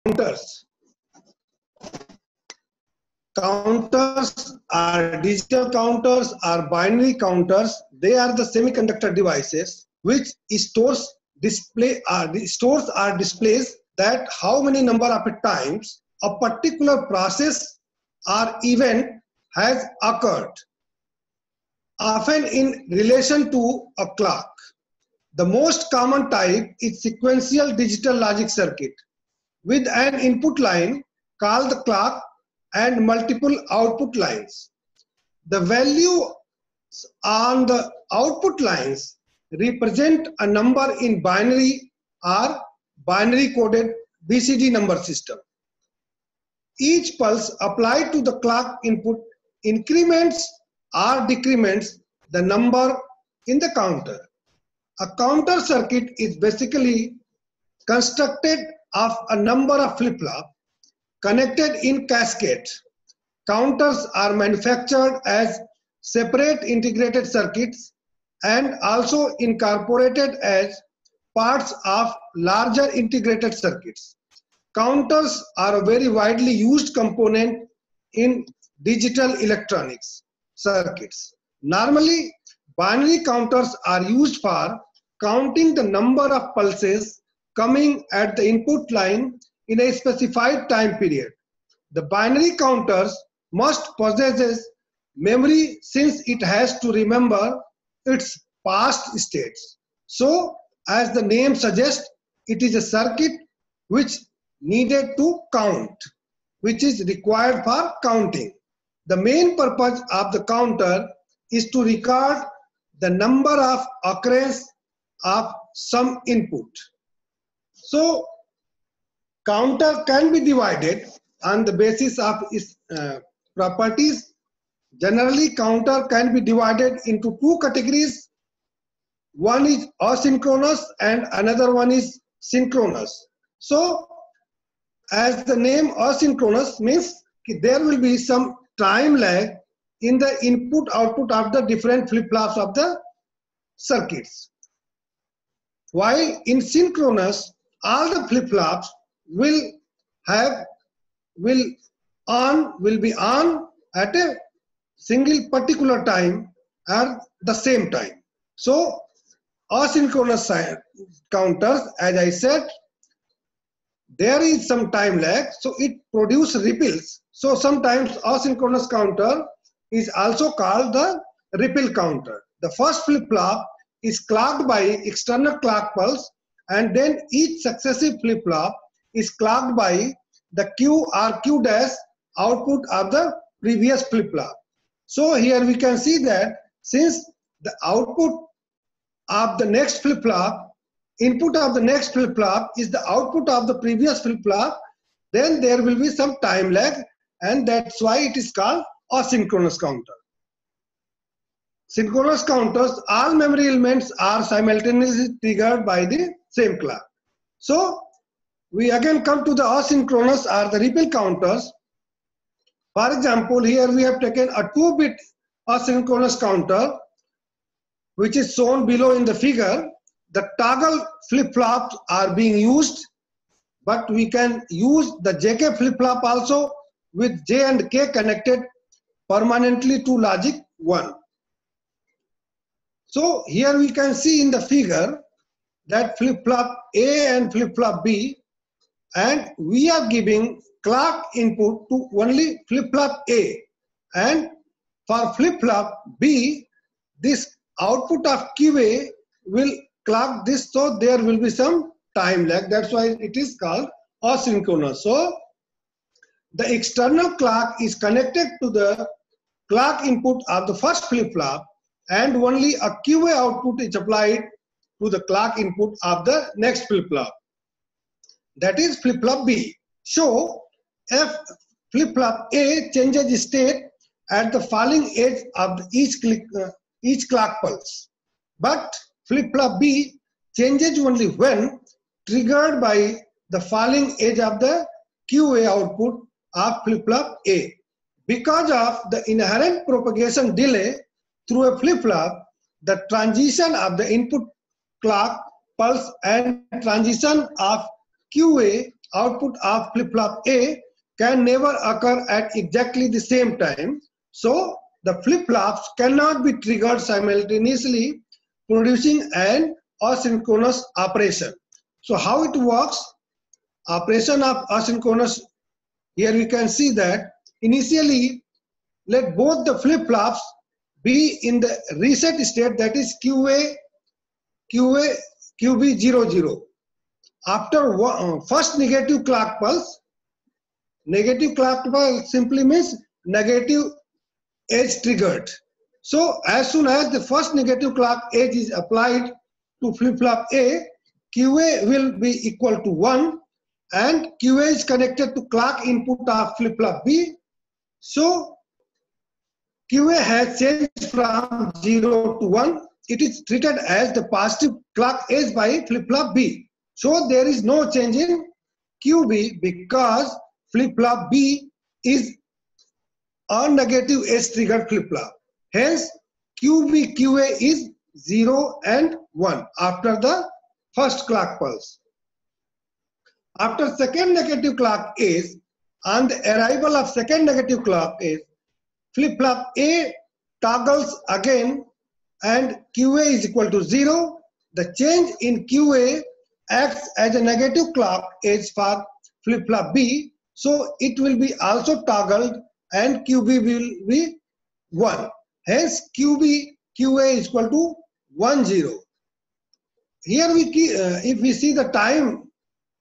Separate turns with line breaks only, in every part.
counters. Counters are digital counters or binary counters. They are the semiconductor devices which stores or displays that how many number of times a particular process or event has occurred, often in relation to a clock. The most common type is sequential digital logic circuit with an input line called the clock and multiple output lines. The value on the output lines represent a number in binary or binary coded BCD number system. Each pulse applied to the clock input increments or decrements the number in the counter. A counter circuit is basically constructed of a number of flip-flops connected in cascade. Counters are manufactured as separate integrated circuits and also incorporated as parts of larger integrated circuits. Counters are a very widely used component in digital electronics circuits. Normally, binary counters are used for counting the number of pulses coming at the input line in a specified time period. The binary counters must possess memory since it has to remember its past states. So, as the name suggests, it is a circuit which needed to count, which is required for counting. The main purpose of the counter is to record the number of occurrence of some input. So, counter can be divided on the basis of its properties. Generally, counter can be divided into two categories. One is asynchronous and another one is synchronous. So, as the name asynchronous means there will be some time lag in the input output of the different flip-flops of the circuits. While in synchronous, all the flip-flops will be on at a single particular time at the same time. So asynchronous counters, as I said, there is some time lag, so it produces ripples. So sometimes asynchronous counter is also called the ripple counter. The first flip-flop is clocked by external clock pulse, and then each successive flip-flop is clocked by the Q or Q dash output of the previous flip-flop. So here we can see that since the output of the next flip-flop, input of the next flip-flop is the output of the previous flip-flop, then there will be some time lag, and that's why it is called asynchronous counter. Synchronous counters, all memory elements are simultaneously triggered by the same clock. So we again come to the asynchronous or the ripple counters. For example, here we have taken a 2-bit asynchronous counter, which is shown below in the figure. The toggle flip-flops are being used, but we can use the JK flip-flop also with J and K connected permanently to logic 1. So here we can see in the figure that flip-flop A and flip-flop B, and we are giving clock input to only flip-flop A, and for flip-flop B, this output of QA will clock this, so there will be some time lag. That's why it is called asynchronous. So the external clock is connected to the clock input of the first flip-flop, and only a QA output is applied to the clock input of the next flip-flop. That is flip-flop B. So if flip-flop A changes state at the falling edge of each clock pulse, but flip-flop B changes only when triggered by the falling edge of the QA output of flip-flop A. Because of the inherent propagation delay through a flip-flop, the transition of the input clock pulse and transition of QA output of flip-flop A can never occur at exactly the same time. So the flip-flops cannot be triggered simultaneously, producing an asynchronous operation. So how it works? Operation of asynchronous, here we can see that initially let both the flip-flops be in the reset state, that is QA, QB00. After first negative clock pulse simply means negative edge triggered. So as soon as the first negative clock edge is applied to flip-flop A, QA will be equal to 1 and QA is connected to clock input of flip-flop B. So QA has changed from 0 to 1. It is treated as the positive clock edge by flip-flop B. So there is no change in QB because flip-flop B is a negative edge triggered flip-flop. Hence, QB QA is 0 and 1 after the first clock pulse. After second negative clock edge, on the arrival of second negative clock edge, flip-flop A toggles again and QA is equal to 0. The change in QA acts as a negative clock edge for flip-flop B, so it will be also toggled and QB will be 1. Hence QB QA is equal to 1 0. Here if we see the time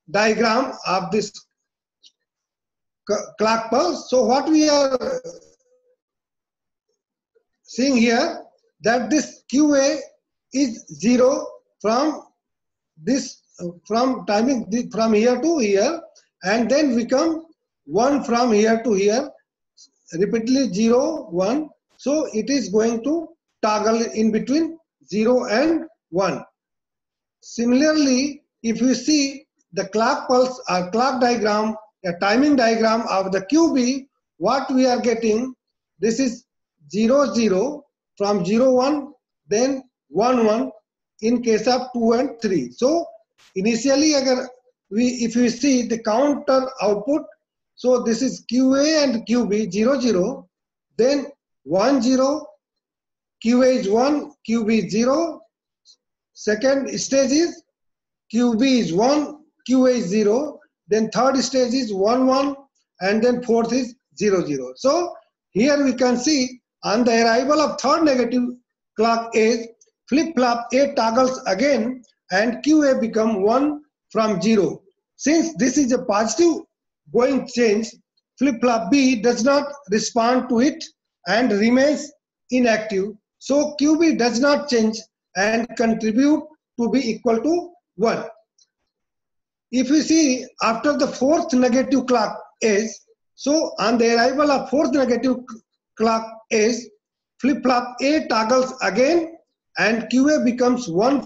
diagram of this clock pulse, so what we are seeing here, that this QA is 0 from this timing from here to here, and then become 1 from here to here, repeatedly 0 1. So it is going to toggle in between 0 and 1. Similarly, if you see the clock pulse or clock diagram, a timing diagram of the QB, what we are getting, this is 0 0 from 0 1, then 1 1 in case of 2 and 3. So initially if we see the counter output, so this is QA and QB 0 0, then 1 0, QA is 1, QB is 0, second stage is QB is 1, QA is 0, then third stage is 1 1, and then fourth is 0 0. So here we can see on the arrival of third negative clock edge, flip-flop A toggles again and QA become 1 from 0. Since this is a positive going change, flip-flop B does not respond to it and remains inactive. So QB does not change and contribute to be equal to 1. If we see after the fourth negative clock edge, so on the arrival of fourth negative clock edge, flip-flop A toggles again and QA becomes 1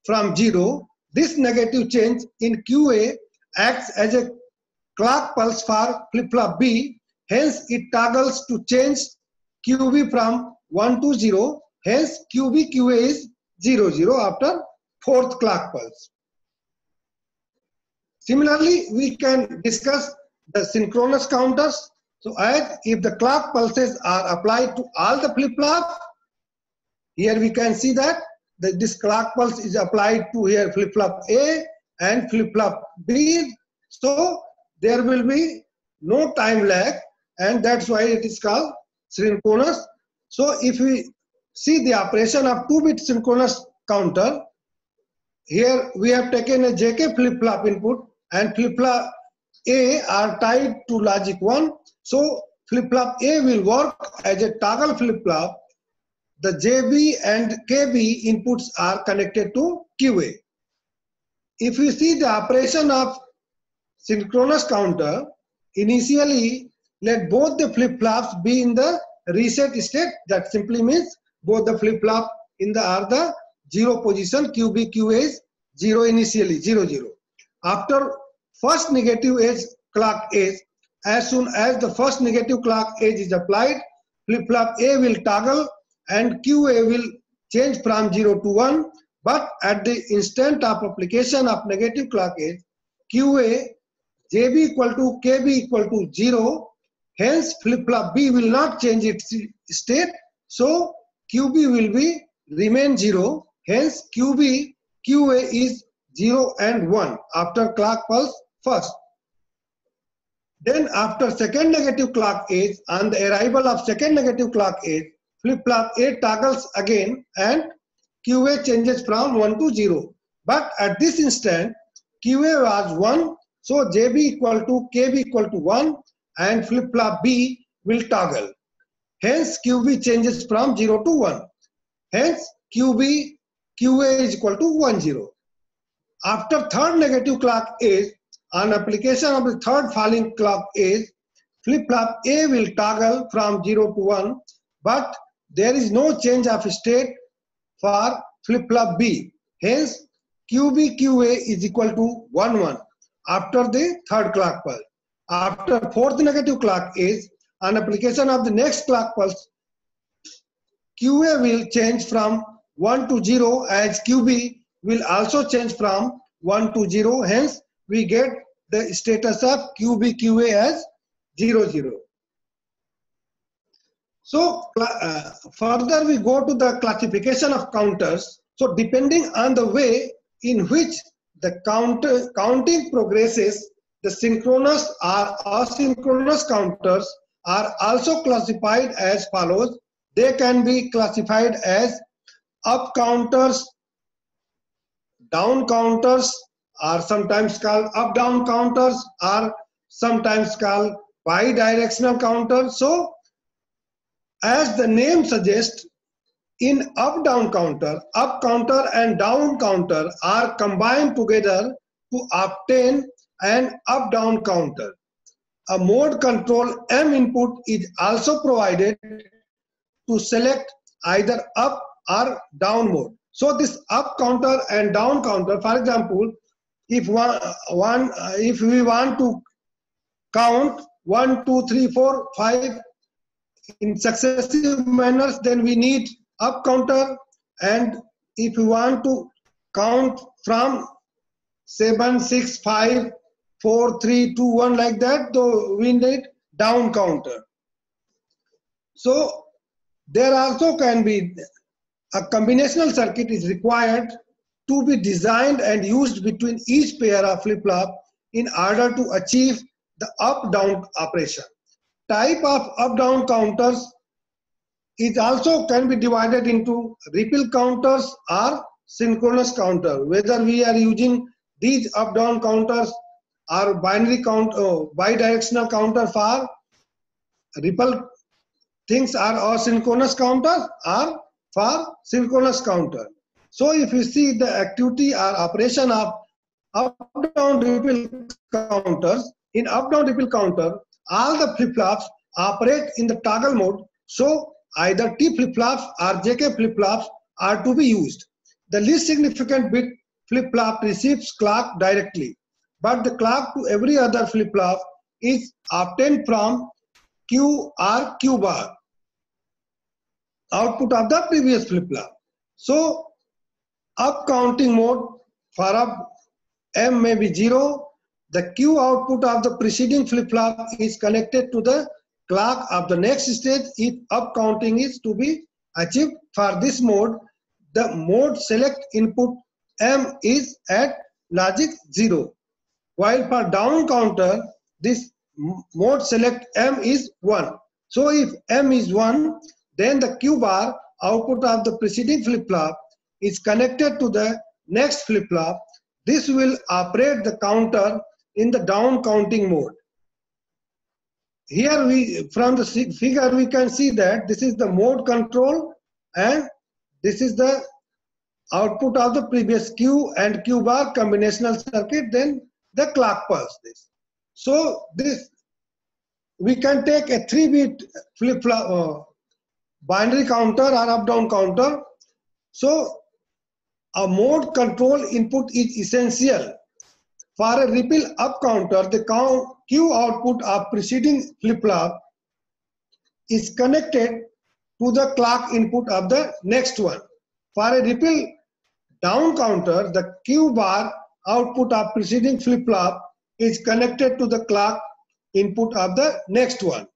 from 0. This negative change in QA acts as a clock pulse for flip-flop B. Hence, it toggles to change QB from 1 to 0. Hence, QB QA is 0 0 after fourth clock pulse. Similarly, we can discuss the synchronous counters. So, as if the clock pulses are applied to all the flip-flops, here we can see that this clock pulse is applied to here flip-flop A and flip-flop B. So, there will be no time lag, and that's why it is called synchronous. So, if we see the operation of 2-bit synchronous counter, here we have taken a JK flip-flop input and flip-flop A are tied to logic 1. So flip-flop A will work as a toggle flip-flop. The JB and KB inputs are connected to QA. If you see the operation of synchronous counter, initially let both the flip-flops be in the reset state. That simply means both the flip-flop in the 0 position. QB QA is 0 initially, 0 0. After first negative edge clock edge, as soon as the first negative clock edge is applied, flip-flop A will toggle and QA will change from 0 to 1. But at the instant of application of negative clock edge, QA JB equal to KB equal to 0, hence flip-flop B will not change its state, so QB will be remain 0, hence QB, QA is 0 and 1 after clock pulse first. Then after second negative clock edge, on the arrival of second negative clock edge, flip-flop A toggles again and QA changes from 1 to 0. But at this instant, QA was 1, so JB equal to KB equal to 1 and flip-flop B will toggle. Hence QB changes from 0 to 1. Hence QA is equal to 1, 0. After third negative clock edge, on application of the third falling clock edge, flip-flop A will toggle from 0 to 1, but there is no change of state for flip-flop B. Hence, QB QA is equal to 1, 1 after the third clock pulse. After fourth negative clock edge, on application of the next clock pulse, QA will change from 1 to 0 as QB will also change from 1 to 0. Hence, we get the status of QB QA as 0, 0. So further we go to the classification of counters. So depending on the way in which the counting progresses, the synchronous or asynchronous counters are also classified as follows. They can be classified as up counters, down counters, are sometimes called up-down counters, are sometimes called bidirectional counters. So, as the name suggests, in up-down counter, up counter and down counter are combined together to obtain an up-down counter. A mode control M input is also provided to select either up or down mode. So this up counter and down counter, for example, if we want to count 1, 2, 3, 4, 5 in successive manners, then we need up counter, and if we want to count from 7, 6, 5, 4, 3, 2, 1 like that, though we need down counter. So there also can be a combinational circuit is required to be designed and used between each pair of flip-flop in order to achieve the up-down operation. Type of up-down counters it also can be divided into ripple counters or synchronous counter. Whether we are using these up-down counters or binary count, bidirectional counter for ripple things are asynchronous counter or for synchronous counter. So if you see the activity or operation of up-down ripple counters, in up-down ripple counter, all the flip-flops operate in the toggle mode. So either T flip-flops or JK flip-flops are to be used. The least significant bit flip-flop receives clock directly, but the clock to every other flip-flop is obtained from Q or Q bar, output of the previous flip-flop. So up counting mode for up M may be 0. The Q output of the preceding flip-flop is connected to the clock of the next stage if up counting is to be achieved. For this mode, the mode select input M is at logic 0. While for down counter, this mode select M is 1. So if M is 1, then the Q bar output of the preceding flip-flop is connected to the next flip-flop. This will operate the counter in the down counting mode. Here from the figure we can see that this is the mode control and this is the output of the previous Q and Q bar combinational circuit, then the clock pulse this. So this we can take a 3-bit flip-flop binary counter or up-down counter. So a mode control input is essential. For a ripple up counter, the Q output of preceding flip-flop is connected to the clock input of the next one. For a ripple down counter, the Q bar output of preceding flip-flop is connected to the clock input of the next one.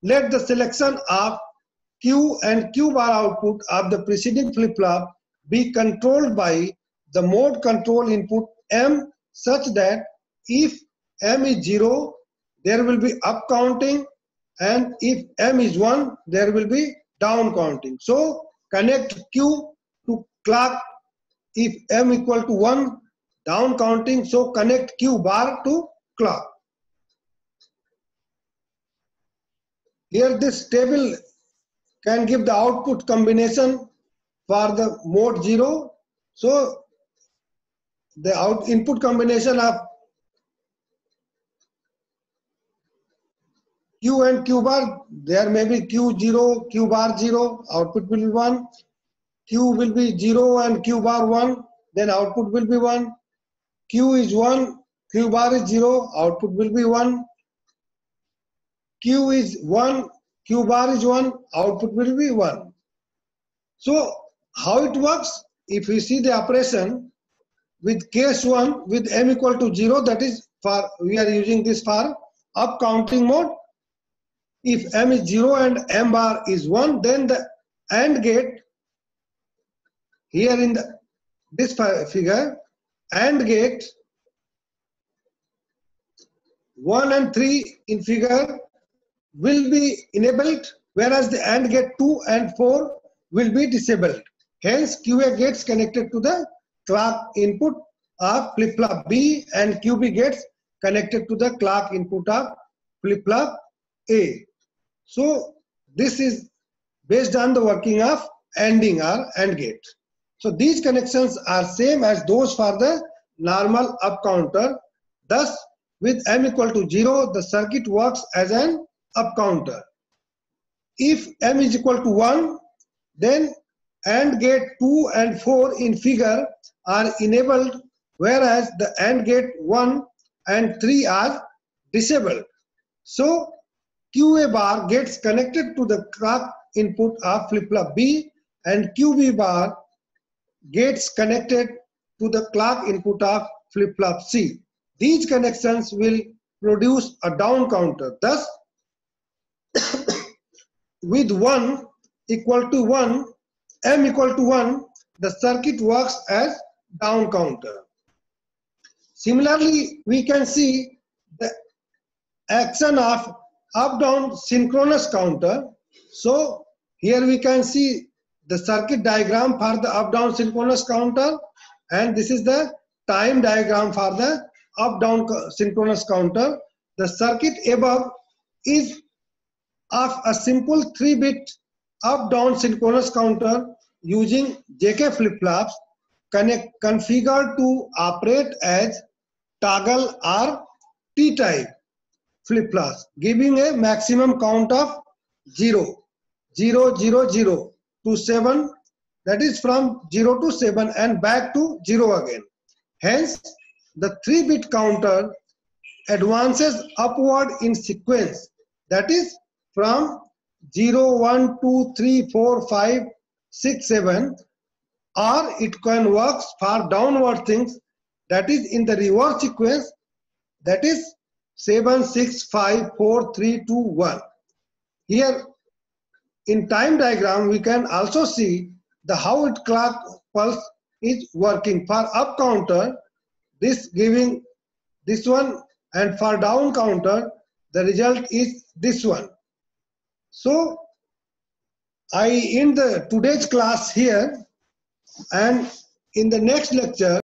Let the selection of Q and Q bar output of the preceding flip-flop be controlled by the mode control input M, such that if M is 0, there will be up counting, and if M is 1, there will be down counting. So connect Q to clock if M equal to 1, down counting. So connect Q bar to clock. Here this table can give the output combination for the mode 0. So the input combination of Q and Q bar, there may be Q0, Q bar 0, output will be 1. Q will be 0 and Q bar 1, then output will be 1. Q is 1, Q bar is 0, output will be 1. Q is 1, Q bar is 1, output will be 1. So how it works? If we see the operation with case 1 with M equal to 0, that is for, we are using this for up counting mode. If M is 0 and M bar is 1, then the AND gate here in this figure, AND gate 1 and 3 in figure will be enabled, whereas the AND gate 2 and 4 will be disabled. Hence QA gets connected to the clock input of flip-flop B, and QB gets connected to the clock input of flip-flop A. So this is based on the working of ANDing or AND gate. So these connections are same as those for the normal up counter. Thus, with M equal to 0, the circuit works as an up counter. If M is equal to 1, then AND gate 2 and 4 in figure are enabled, whereas the AND gate 1 and 3 are disabled. So QA bar gets connected to the clock input of flip-flop B, and QB bar gets connected to the clock input of flip-flop C. These connections will produce a down counter. Thus, with 1 equal to 1, M equal to 1, the circuit works as down counter. Similarly, we can see the action of up-down synchronous counter. So here we can see the circuit diagram for the up-down synchronous counter, and this is the time diagram for the up-down synchronous counter. The circuit above is of a simple 3-bit up-down synchronous counter using JK flip-flops configured to operate as toggle or T-type flip-flops, giving a maximum count of 0, 0, 0, 0 to 7, that is from 0 to 7 and back to 0 again. Hence, the 3-bit counter advances upward in sequence, that is from 0, 1, 2, 3, 4, 5, 6, 7, or it can work for downward things, that is in the reverse sequence, that is 7, 6, 5, 4, 3, 2, 1. Here in time diagram we can also see the how it clock pulse is working. For up counter, this giving this one, and for down counter the result is this one. So I end today's class here, and in the next lecture